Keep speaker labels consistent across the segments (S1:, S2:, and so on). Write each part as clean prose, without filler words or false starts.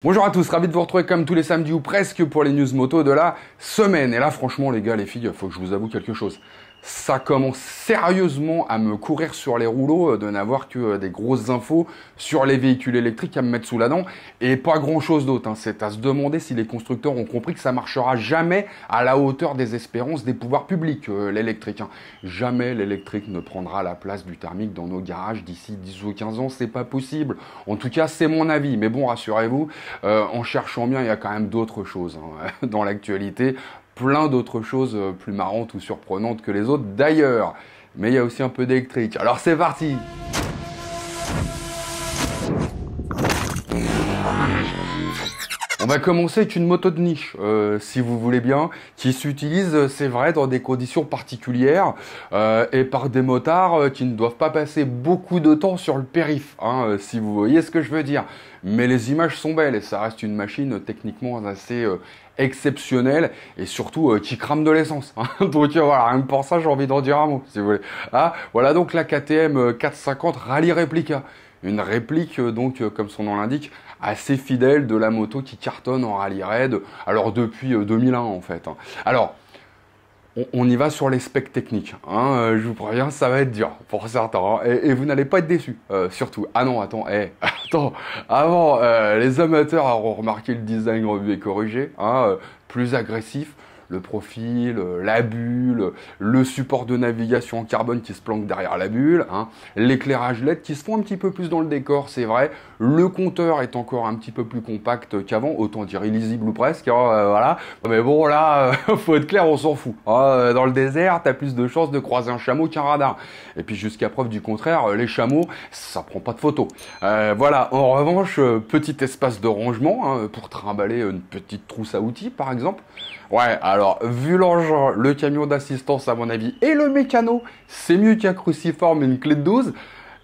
S1: Bonjour à tous, ravi de vous retrouver comme tous les samedis ou presque pour les news moto de la semaine. Et là, franchement, les gars, les filles, faut que je vous avoue quelque chose. Ça commence sérieusement à me courir sur les rouleaux de n'avoir que des grosses infos sur les véhicules électriques à me mettre sous la dent et pas grand chose d'autre. C'est à se demander si les constructeurs ont compris que ça marchera jamais à la hauteur des espérances des pouvoirs publics, l'électrique. Jamais l'électrique ne prendra la place du thermique dans nos garages d'ici 10 ou 15 ans, c'est pas possible. En tout cas, c'est mon avis. Mais bon, rassurez-vous, en cherchant bien, il y a quand même d'autres choses dans l'actualité. Plein d'autres choses plus marrantes ou surprenantes que les autres d'ailleurs. Mais il y a aussi un peu d'électrique. Alors c'est parti! On va commencer avec une moto de niche, si vous voulez bien, qui s'utilise, c'est vrai, dans des conditions particulières et par des motards qui ne doivent pas passer beaucoup de temps sur le périph', si vous voyez ce que je veux dire. Mais les images sont belles et ça reste une machine techniquement assez exceptionnelle et surtout qui crame de l'essence. Donc voilà, rien que pour ça, j'ai envie d'en dire un mot, si vous voulez. Voilà donc la KTM 450 Rally Replica. Une réplique, donc, comme son nom l'indique, assez fidèle de la moto qui cartonne en rallye raid, alors depuis 2001 en fait. Alors, on y va sur les specs techniques, je vous préviens, ça va être dur pour certains, et vous n'allez pas être déçus, surtout. Ah non, attends, attends, avant, les amateurs auront remarqué le design revu et corrigé, plus agressif, le profil, la bulle, le support de navigation en carbone qui se planque derrière la bulle, l'éclairage LED qui se font un petit peu plus dans le décor, c'est vrai. Le compteur est encore un petit peu plus compact qu'avant, autant dire illisible ou presque, voilà. Mais bon, là, faut être clair, on s'en fout. Dans le désert, t'as plus de chances de croiser un chameau qu'un radar. Et puis jusqu'à preuve du contraire, les chameaux, ça prend pas de photos. Voilà, en revanche, petit espace de rangement pour trimballer une petite trousse à outils, par exemple. Ouais, alors, vu l'engin, le camion d'assistance à mon avis, et le mécano, c'est mieux qu'un cruciforme et une clé de 12.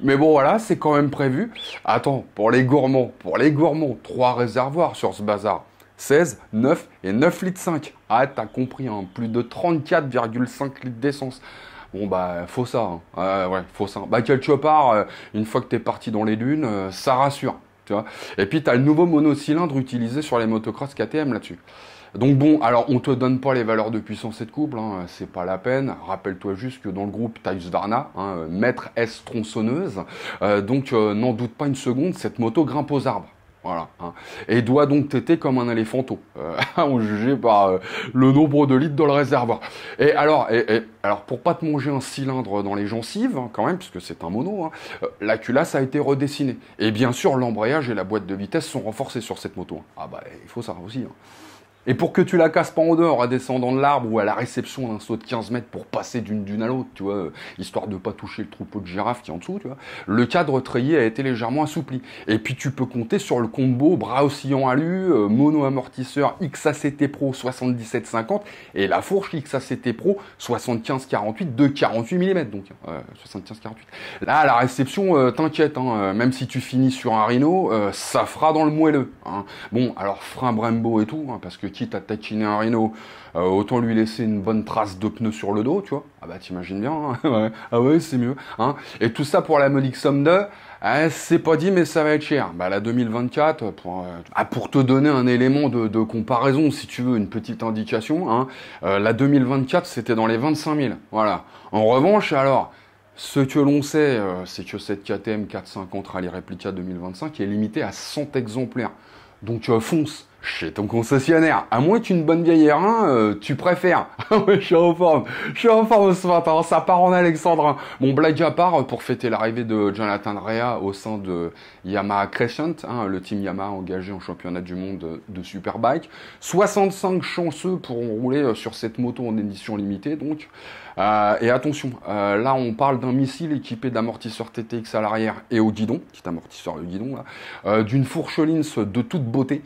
S1: Mais bon, voilà, c'est quand même prévu. Attends, pour les gourmands, 3 réservoirs sur ce bazar. 16, 9 et 9 litres 5. Ah, t'as compris, plus de 34,5 litres d'essence. Bon bah faut ça, ouais, faut ça. Bah quelque part, une fois que t'es parti dans les dunes, ça rassure, tu vois. Et puis t'as le nouveau monocylindre utilisé sur les motocross KTM là-dessus. Donc bon, alors on te donne pas les valeurs de puissance et de couple, c'est pas la peine. Rappelle-toi juste que dans le groupe t'as Husqvarna, maître S tronçonneuse, donc n'en doute pas une seconde, cette moto grimpe aux arbres. Voilà, et doit donc téter comme un éléphanteau, on jugeait par le nombre de litres dans le réservoir. Et alors pour pas te manger un cylindre dans les gencives, quand même, puisque c'est un mono, la culasse a été redessinée. Et bien sûr, l'embrayage et la boîte de vitesse sont renforcés sur cette moto. Ah bah, il faut ça aussi. Et pour que tu la casses pas en deux en redescendant de l'arbre ou à la réception d'un saut de 15 mètres pour passer d'une dune à l'autre, tu vois, histoire de pas toucher le troupeau de girafes qui est en dessous, tu vois, le cadre treillé a été légèrement assoupli. Et puis tu peux compter sur le combo bras oscillant alu, mono-amortisseur XACT Pro 7750 et la fourche XACT Pro 7548 de 48 mm, donc 7548. Là, à la réception, t'inquiète, même si tu finis sur un Rhino, ça fera dans le moelleux. Bon, alors frein Brembo et tout, parce que quitte à taquiner un Rhino, autant lui laisser une bonne trace de pneu sur le dos, tu vois. Ah bah t'imagines bien, ouais. Ah ouais, c'est mieux. Et tout ça pour la modique somme de, c'est pas dit mais ça va être cher. Bah la 2024, pour te donner un élément de comparaison, si tu veux, une petite indication, la 2024 c'était dans les 25 000, voilà. En revanche, alors, ce que l'on sait, c'est que cette KTM 450 Rally Replica 2025 est limitée à 100 exemplaires. Donc fonce chez ton concessionnaire. À moins qu'une bonne vieille R1, tu préfères. Ouais, je suis en forme ce matin, ça part en alexandrin. Bon, blague à part, pour fêter l'arrivée de Jonathan Rea au sein de Yamaha Crescent, le team Yamaha engagé en championnat du monde de Superbike. 65 chanceux pourront rouler sur cette moto en édition limitée, donc. Et attention, là on parle d'un missile équipé d'amortisseurs TTX à l'arrière et au guidon, petit amortisseur de guidon là, d'une fourche Lins de toute beauté,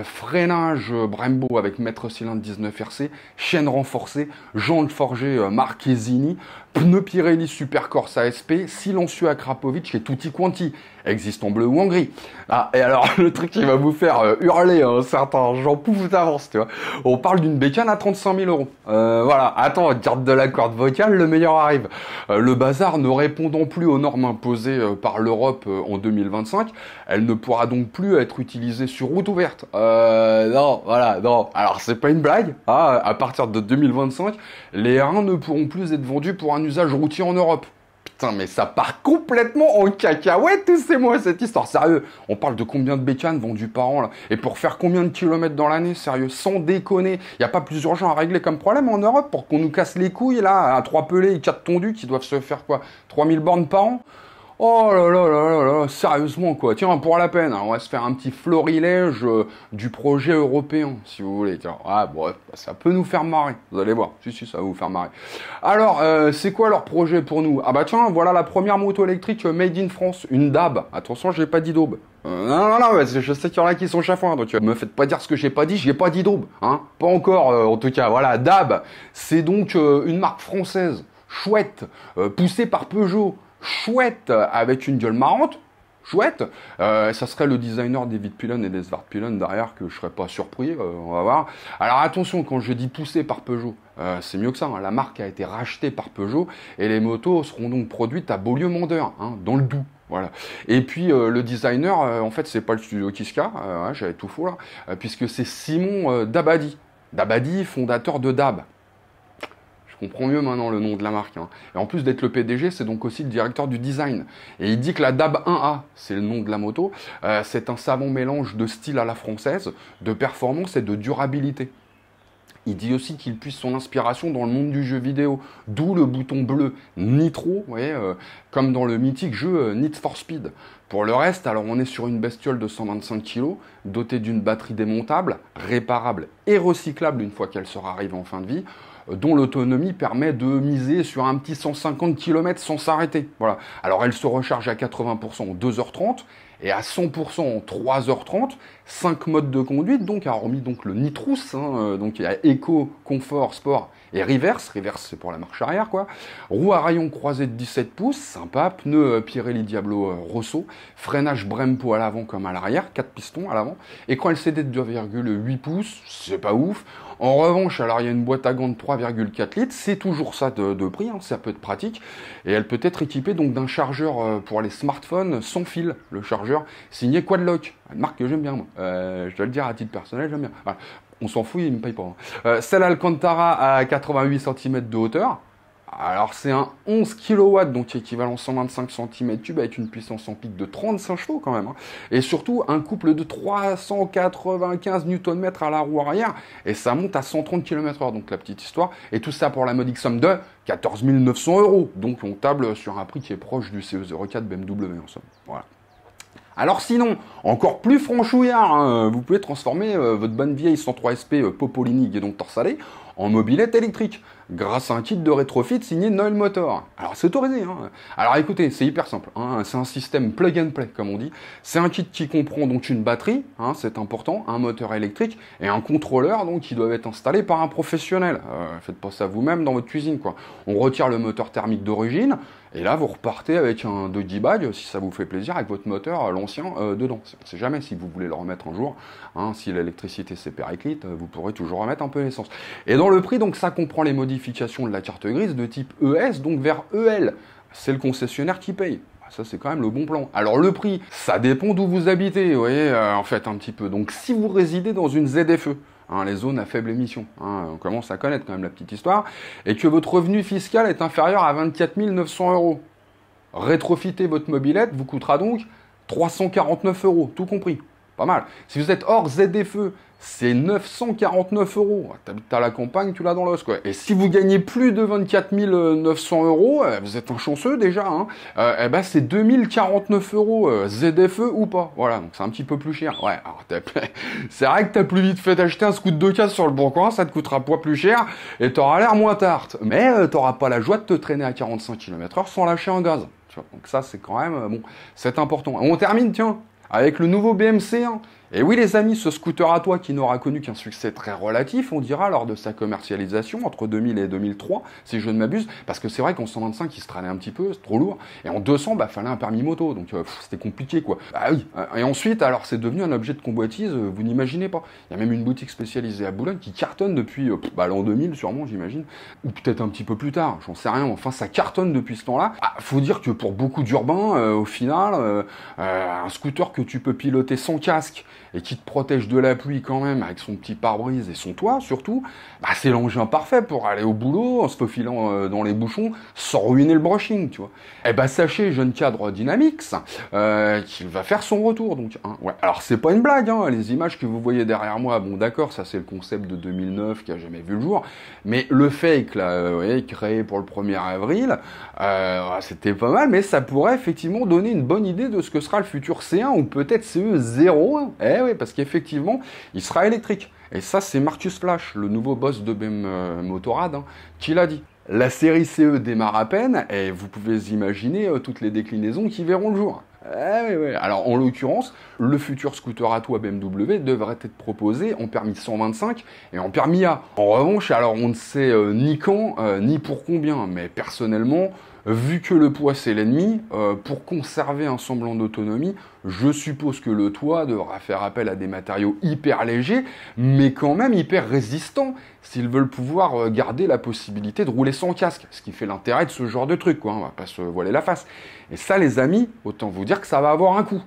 S1: freinage Brembo avec maître cylindre 19 RC, chaîne renforcée, jantes forgées Marchesini, pneus Pirelli Supercorse ASP, silencieux Akrapovic et tutti quanti. existe en bleu ou en gris. Ah, et alors, le truc qui va vous faire hurler, certains, j'en pouffe d'avance, tu vois. On parle d'une bécane à 35 000 euros. Voilà, attends, garde de la corde vocale, le meilleur arrive. Le bazar ne répondant plus aux normes imposées par l'Europe en 2025, elle ne pourra donc plus être utilisée sur route ouverte. Non, voilà, non. Alors, c'est pas une blague, hein, à partir de 2025, les R1 ne pourront plus être vendus pour un usage routier en Europe. Putain, mais ça part complètement en cacahuète, tous ces mois, cette histoire. Sérieux, on parle de combien de bécanes vendues par an, là? Et pour faire combien de kilomètres dans l'année, sérieux, sans déconner. Y a pas plus urgent à régler comme problème en Europe pour qu'on nous casse les couilles, là, à 3 pelés et 4 tondus qui doivent se faire, quoi, 3000 bornes par an? Oh là là là là là, sérieusement quoi. Tiens, pour la peine, hein, on va se faire un petit florilège du projet européen, si vous voulez. Tiens, ah bon, ça peut nous faire marrer. Vous allez voir. Si, ça va vous faire marrer. Alors, c'est quoi leur projet pour nous? Ah bah tiens, voilà la première moto électrique made in France, une DAB. Attention, j'ai pas dit d'aube. Non, je sais qu'il y en a qui sont chafouins, donc me faites pas dire ce que j'ai pas dit, j'ai pas dit d'aube, hein. Pas encore, en tout cas. Voilà, DAB, c'est donc une marque française, chouette, poussée par Peugeot. Chouette, avec une gueule marrante, chouette, ça serait le designer David Pilon et des Pilon derrière que je serais pas surpris, on va voir. Alors attention, quand je dis poussé par Peugeot, c'est mieux que ça, hein. La marque a été rachetée par Peugeot et les motos seront donc produites à Beaulieu-Mandeur, hein, dans le Doubs. Voilà. Et puis le designer, en fait, c'est pas le studio Kiska, ouais, j'avais tout faux là, puisque c'est Simon Dabadi. Dabadi, fondateur de DAB. Je comprends mieux maintenant le nom de la marque. Hein. Et en plus d'être le PDG, c'est donc aussi le directeur du design. Et il dit que la DAB 1A, c'est le nom de la moto, c'est un savant mélange de style à la française, de performance et de durabilité. Il dit aussi qu'il puise son inspiration dans le monde du jeu vidéo, d'où le bouton bleu Nitro, vous voyez, comme dans le mythique jeu Need for Speed. Pour le reste, alors on est sur une bestiole de 125 kg, dotée d'une batterie démontable, réparable et recyclable une fois qu'elle sera arrivée en fin de vie, dont l'autonomie permet de miser sur un petit 150 km sans s'arrêter. Voilà. Alors elle se recharge à 80% en 2h30 et à 100% en 3h30, 5 modes de conduite, donc hormis donc le Nitrous, hein, donc il y a Eco, Confort, Sport et Reverse. Reverse c'est pour la marche arrière quoi. Roue à rayon croisé de 17 pouces, sympa, pneus Pirelli Diablo Rosso, freinage Brembo à l'avant comme à l'arrière, 4 pistons à l'avant, écran LCD de 2,8 pouces, c'est pas ouf. En revanche, alors il y a une boîte à gants de 3,4 litres, c'est toujours ça de prix, hein, ça peut être pratique, et elle peut être équipée donc d'un chargeur pour les smartphones sans fil, le chargeur signé Quadlock, une marque que j'aime bien moi, je dois le dire à titre personnel, j'aime bien. Voilà. On s'en fout, il ne me paye pas. Hein. Celle Alcantara à 88 cm de hauteur. Alors c'est un 11 kW, donc équivalent 125 cm3 avec une puissance en pic de 35 chevaux quand même. Hein. Et surtout un couple de 395 Nm à la roue arrière et ça monte à 130 km/h, donc la petite histoire. Et tout ça pour la modique somme de 14 900 €. Donc on table sur un prix qui est proche du CE04 BMW en somme. Voilà. Alors sinon, encore plus franchouillard, hein, vous pouvez transformer votre bonne vieille 103 SP Popolini Guédon Torsalé en mobilette électrique, grâce à un kit de rétrofit signé Noël Motor. Alors c'est autorisé, hein. Alors écoutez, c'est hyper simple, hein. C'est un système plug and play, comme on dit. C'est un kit qui comprend donc une batterie, hein, c'est important, un moteur électrique et un contrôleur donc qui doivent être installés par un professionnel. Faites pas ça vous-même dans votre cuisine, quoi. On retire le moteur thermique d'origine, et là vous repartez avec un doggy bag, si ça vous fait plaisir, avec votre moteur, l'ancien, dedans. On ne sait jamais si vous voulez le remettre un jour, hein, si l'électricité c'est périclite, vous pourrez toujours remettre un peu d'essence. Et dans le prix, donc ça comprend les modifications de la carte grise de type ES, donc vers EL. C'est le concessionnaire qui paye. Ça, c'est quand même le bon plan. Alors, le prix, ça dépend d'où vous habitez, vous voyez, en fait, un petit peu. Donc, si vous résidez dans une ZFE, hein, les zones à faible émission, hein, on commence à connaître quand même la petite histoire, et que votre revenu fiscal est inférieur à 24 900 €, rétrofiter votre mobilette vous coûtera donc 349 €, tout compris. Pas mal. Si vous êtes hors ZFE, c'est 949 €. T'habites à la campagne, tu l'as dans l'os, quoi. Et si vous gagnez plus de 24 900 €, vous êtes un chanceux déjà, hein, eh ben c'est 2049 €, ZFE ou pas. Voilà, donc c'est un petit peu plus cher. Ouais, alors c'est vrai que t'as plus vite fait d'acheter un scooter de casse sur le bon coin, ça te coûtera pas plus cher, et t'auras l'air moins tarte. Mais t'auras pas la joie de te traîner à 45 km/h sans lâcher un gaz. Tu vois, donc ça, c'est quand même, bon, c'est important. On termine, tiens, avec le nouveau BMC1, Et oui les amis, ce scooter à toi qui n'aura connu qu'un succès très relatif, on dira, lors de sa commercialisation entre 2000 et 2003, si je ne m'abuse, parce que c'est vrai qu'en 125 il se traînait un petit peu, c'est trop lourd, et en 200 bah fallait un permis moto, donc c'était compliqué quoi. Ah oui, et ensuite alors c'est devenu un objet de convoitise, vous n'imaginez pas. Il y a même une boutique spécialisée à Boulogne qui cartonne depuis l'an 2000 sûrement j'imagine, ou peut-être un petit peu plus tard, j'en sais rien, mais enfin ça cartonne depuis ce temps-là. Ah, faut dire que pour beaucoup d'urbains, au final, un scooter que tu peux piloter sans casque, et qui te protège de la pluie quand même, avec son petit pare-brise et son toit surtout, bah c'est l'engin parfait pour aller au boulot en se faufilant dans les bouchons sans ruiner le brushing, tu vois. Et bah sachez, jeune cadre Dynamix, qu'il va faire son retour, donc. Hein, ouais. Alors c'est pas une blague, hein, les images que vous voyez derrière moi, bon d'accord, ça c'est le concept de 2009 qui a jamais vu le jour, mais le fake là, créé pour le 1er avril, c'était pas mal, mais ça pourrait effectivement donner une bonne idée de ce que sera le futur C1 ou peut-être CE0, hein. Eh oui, parce qu'effectivement, il sera électrique. Et ça, c'est Marcus Flash, le nouveau boss de BM Motorrad, hein, qui l'a dit. La série CE démarre à peine, et vous pouvez imaginer toutes les déclinaisons qui verront le jour. Eh oui. Alors, en l'occurrence, le futur scooter à toit BMW devrait être proposé en permis 125 et en permis A. En revanche, alors on ne sait ni quand, ni pour combien, mais personnellement, vu que le poids c'est l'ennemi, pour conserver un semblant d'autonomie, je suppose que le toit devra faire appel à des matériaux hyper légers, mais quand même hyper résistants, s'ils veulent pouvoir garder la possibilité de rouler sans casque, ce qui fait l'intérêt de ce genre de truc, quoi, on va pas se voiler la face. Et ça les amis, autant vous dire que ça va avoir un coût.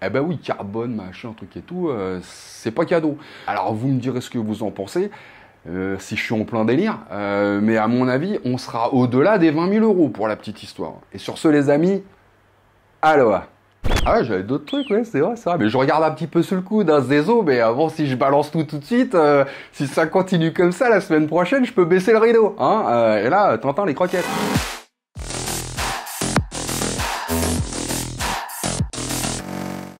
S1: Eh ben oui, carbone, machin, truc et tout, c'est pas cadeau. Alors vous me direz ce que vous en pensez, si je suis en plein délire, mais à mon avis, on sera au-delà des 20 000 € pour la petite histoire. Et sur ce les amis, aloha. Ah ouais, j'avais d'autres trucs, ouais, c'est vrai, mais je regarde un petit peu sous le coude, hein, Zézo, mais avant, si je balance tout de suite, si ça continue comme ça, la semaine prochaine, je peux baisser le rideau, hein, et là, t'entends les croquettes.